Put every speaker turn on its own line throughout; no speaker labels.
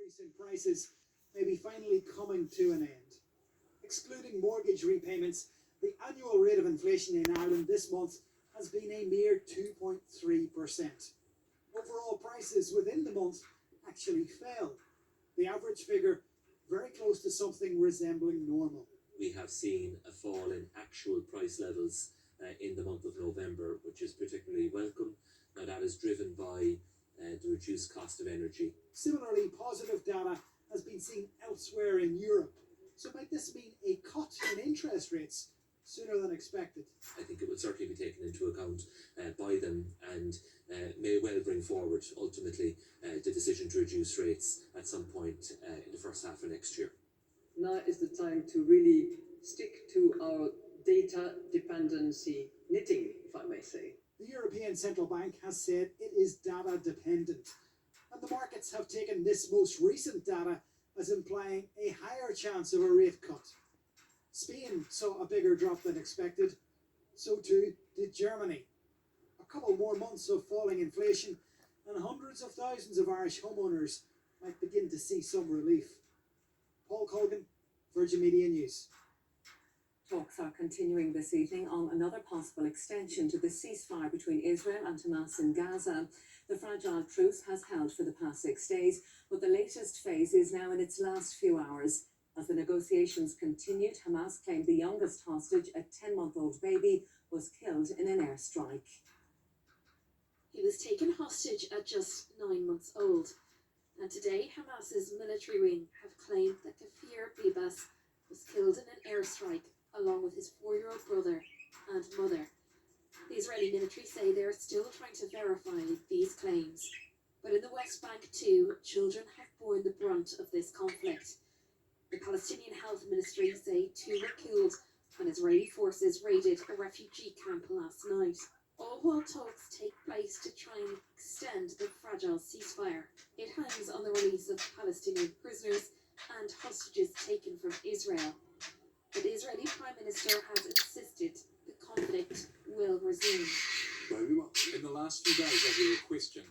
increase in prices may be finally coming to an end. Excluding mortgage repayments, the annual rate of inflation in Ireland this month has been a mere 2.3%. Overall prices within the month actually fell. The average figure very close to something resembling normal.
We have seen a fall in actual price levels in the month of November, which is particularly welcome. Now that is driven by the reduced cost of energy.
Similarly, positive data has been seen elsewhere in Europe. So might this mean a cut in interest rates sooner than expected?
I think it will certainly be taken into account by them and may well bring forward ultimately the decision to reduce rates at some point in the first half of next year.
Now is the time to really stick to our data dependency knitting, if I may say.
The European Central Bank has said it is data dependent, and the markets have taken this most recent data as implying a higher chance of a rate cut. Spain saw a bigger drop than expected, so too did Germany. A couple more months of falling inflation and hundreds of thousands of Irish homeowners might begin to see some relief. Paul Colgan, Virgin Media News.
Talks are continuing this evening on another possible extension to the ceasefire between Israel and Hamas in Gaza. The fragile truce has held for the past 6 days, but the latest phase is now in its last few hours. As the negotiations continued, Hamas claimed the youngest hostage, a 10-month-old baby, was killed in an airstrike.
He was taken hostage at just 9 months old. And today, Hamas's military wing have claimed that Kafir Bibas was killed in an airstrike along with his 4-year-old brother and mother. The Israeli military say they are still trying to verify these claims. But in the West Bank too, children have borne the brunt of this conflict. The Palestinian Health Ministry say 2 were killed when Israeli forces raided a refugee camp last night. All while talks take place to try and extend the fragile ceasefire. It hangs on the release of Palestinian prisoners and hostages taken from Israel. But the Israeli Prime Minister has insisted the conflict will resume.
In the last few days, I hear a question.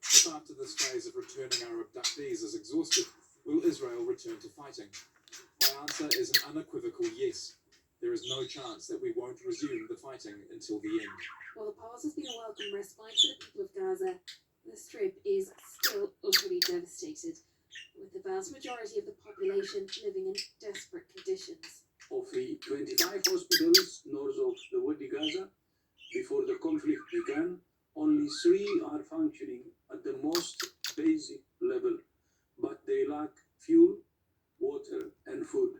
If after this phase of returning our abductees is exhausted, will Israel return to fighting? My answer is an unequivocal yes. There is no chance that we won't resume the fighting until the end.
While the pause has been a welcome respite for the people of Gaza, the Strip is still utterly devastated, with the vast majority of the population living in desperate conditions.
Of the 25 hospitals north of the Wadi Gaza, before the conflict began, only 3 are functioning at the most basic level, but they lack fuel, water, and food.